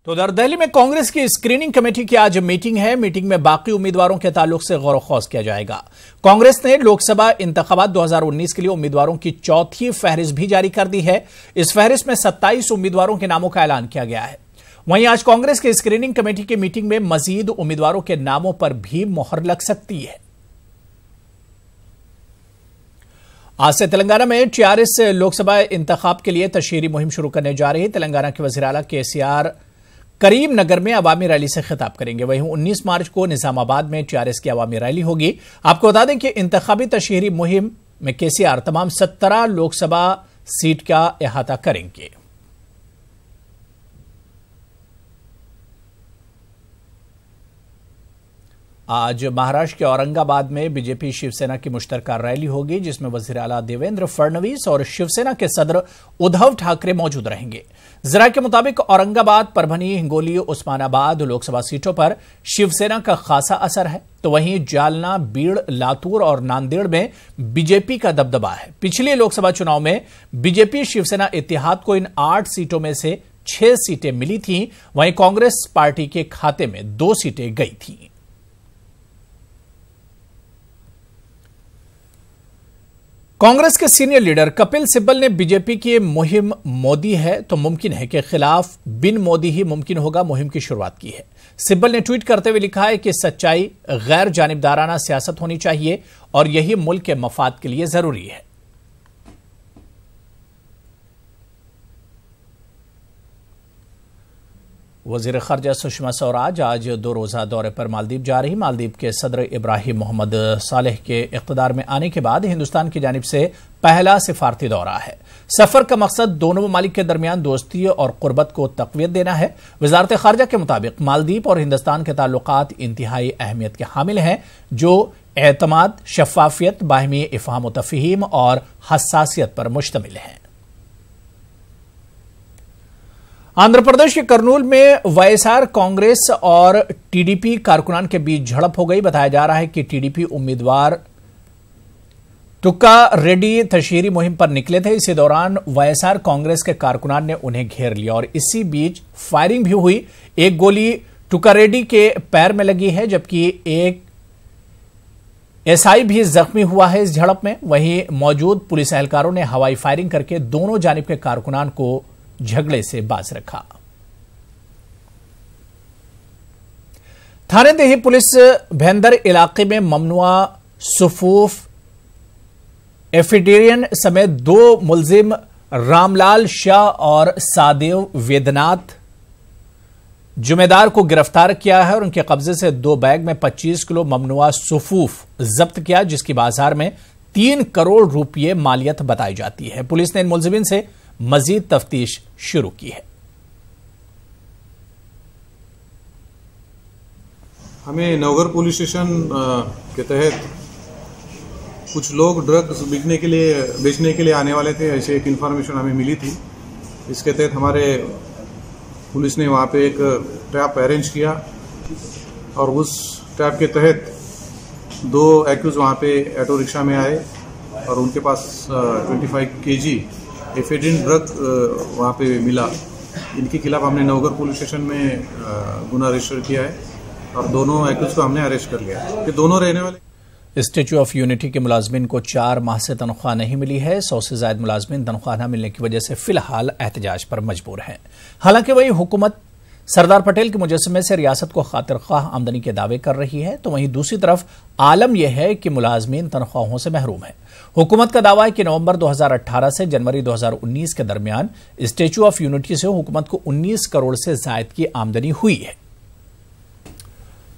तो उधर दिल्ली में कांग्रेस की स्क्रीनिंग कमेटी की आज मीटिंग है। मीटिंग में बाकी उम्मीदवारों के ताल्लुक से गौर खौज किया जाएगा। कांग्रेस ने लोकसभा इंतखाबात 2019 के लिए उम्मीदवारों की चौथी फहरिस्त भी जारी कर दी है। इस फहरिस्त में 27 उम्मीदवारों के नामों का ऐलान किया गया है। वहीं आज कांग्रेस की स्क्रीनिंग कमेटी की मीटिंग में मजीद उम्मीदवारों के नामों पर भी मोहर लग सकती है। आज से तेलंगाना में टीआरएस लोकसभा इंतखाब के लिए तशहीरी मुहिम शुरू करने जा रही है। तेलंगाना के वज़ीर आला केसीआर करीम नगर में अवामी रैली से खिताब करेंगे। वहीं 19 मार्च को निजामाबाद में टीआरएस की अवामी रैली होगी। आपको बता दें कि इंतखाबी तशहीरी मुहिम में केसीआर तमाम 17 लोकसभा सीट का अहाता करेंगे। आज महाराष्ट्र के औरंगाबाद में बीजेपी शिवसेना की मुश्तरका रैली होगी, जिसमें वज़ीर आला देवेंद्र फडणवीस और शिवसेना के सदर उद्धव ठाकरे मौजूद रहेंगे। जरा के मुताबिक औरंगाबाद, परभनी, हिंगोली, उस्मानाबाद लोकसभा सीटों पर शिवसेना का खासा असर है, तो वहीं जालना, बीड़, लातूर और नांदेड़ में बीजेपी का दबदबा है। पिछले लोकसभा चुनाव में बीजेपी शिवसेना इत्तेहाद को इन 8 सीटों में से 6 सीटें मिली थीं। वहीं कांग्रेस पार्टी के खाते में 2 सीटें गई थीं। कांग्रेस के सीनियर लीडर कपिल सिब्बल ने बीजेपी की मुहिम मोदी है तो मुमकिन है के खिलाफ बिन मोदी ही मुमकिन होगा मुहिम की शुरुआत की है। सिब्बल ने ट्वीट करते हुए लिखा है कि सच्चाई, गैर जानिबदाराना सियासत होनी चाहिए और यही मुल्क के मफाद के लिए जरूरी है। वजीर खारजा सुषमा स्वराज आज 2 रोजा दौरे पर मालदीव जा रही। मालदीव के सदर इब्राहिम मोहम्मद सालेह के इख्तिदार में आने के बाद हिंदुस्तान की जानिब से पहला सिफारती दौरा है। सफर का मकसद दोनों ममालिक के दरमियान दोस्ती और कुर्बत को तक़वियत देना है। वजारत खारजा के मुताबिक मालदीव और हिंदुस्तान के ताल्लुकात इंतहाई अहमियत के हामिल हैं, जो एतमाद, शफाफियत, बाहमी इफ़हाम व तफ़हीम और हसासियत पर मुश्तमिल हैं। आंध्र प्रदेश के कर्नूल में वाईएसआर कांग्रेस और टीडीपी कारकुनान के बीच झड़प हो गई। बताया जा रहा है कि टीडीपी उम्मीदवार टुक्का रेड्डी तशहीरी मुहिम पर निकले थे। इसी दौरान वाईएसआर कांग्रेस के कारकुनान ने उन्हें घेर लिया और इसी बीच फायरिंग भी हुई। एक गोली टुक्का रेड्डी के पैर में लगी है, जबकि एक एसआई भी जख्मी हुआ है इस झड़प में। वहीं मौजूद पुलिस एहलकारों ने हवाई फायरिंग करके दोनों जानिब के कारकुनान को झगड़े से बाज रखा। थानेदेही पुलिस भेंदर इलाके में ममनुआ सुफूफ एफिडेरियन समेत 2 मुलजिम रामलाल शाह और सादेव वेदनाथ जुमेदार को गिरफ्तार किया है और उनके कब्जे से 2 बैग में 25 किलो ममनुआ सुफूफ जब्त किया, जिसकी बाजार में 3 करोड़ रुपये मालियत बताई जाती है। पुलिस ने इन मुलजिमिन से मजीद तफ्तीश शुरू की है। हमें नवगढ़ पुलिस स्टेशन के तहत कुछ लोग ड्रग्स बेचने के लिए आने वाले थे, ऐसे एक इन्फॉर्मेशन हमें मिली थी। इसके तहत हमारे पुलिस ने वहाँ पे एक ट्रैप अरेंज किया और उस ट्रैप के तहत 2 एक्यूज वहाँ पे ऑटो रिक्शा में आए और उनके पास 25 kg एफिड्रिन ड्रग वहाँ पे मिला। इनके खिलाफ हमने नवगढ़ पुलिस स्टेशन में गुना रजिस्टर किया है और दोनों एक्यूज को हमने अरेस्ट कर लिया। ये दोनों रहने वाले स्टैच्यू ऑफ यूनिटी के मुलाजमीन को 4 माह से तनख्वाह नहीं मिली है। 100 से ज्यादा मुलाजमीन तनख्वाह न मिलने की वजह से फिलहाल एहतजाज पर मजबूर हैं। हालांकि वही हुकूमत सरदार पटेल के मुजस्समे से रियासत को खातिर ख्वाह आमदनी के दावे कर रही है, तो वहीं दूसरी तरफ आलम यह है कि मुलाजमीन तनख्वाहों से महरूम है। हुकूमत का दावा है कि नवंबर 2018 से जनवरी 2019 के दरमियान स्टैच्यू ऑफ यूनिटी से हुकूमत को 19 करोड़ से ज्यादा की आमदनी हुई है।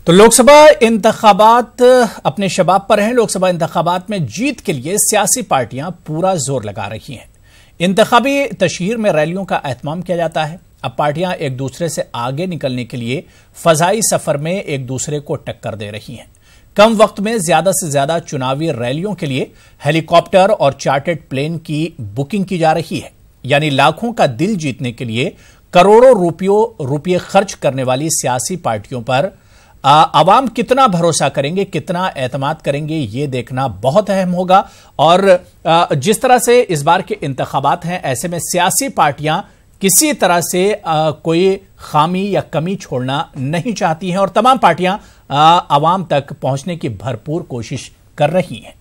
तो लोकसभा इंतखाबात अपने शबाब पर हैं। लोकसभा इंतखाबात में जीत के लिए सियासी पार्टियां पूरा जोर लगा रही हैं। इंतखाबी तशहीर में रैलियों का एहतमाम किया जाता है। अब पार्टियां एक दूसरे से आगे निकलने के लिए फजाई सफर में एक दूसरे को टक्कर दे रही हैं। कम वक्त में ज्यादा से ज्यादा चुनावी रैलियों के लिए हेलीकॉप्टर और चार्टर्ड प्लेन की बुकिंग की जा रही है। यानी लाखों का दिल जीतने के लिए करोड़ों रुपये खर्च करने वाली सियासी पार्टियों पर आवाम कितना भरोसा करेंगे, कितना एतमाद करेंगे, ये देखना बहुत अहम होगा। और जिस तरह से इस बार के इंतखाबात हैं, ऐसे में सियासी पार्टियां किसी तरह से कोई खामी या कमी छोड़ना नहीं चाहती हैं और तमाम पार्टियां आवाम तक पहुंचने की भरपूर कोशिश कर रही हैं।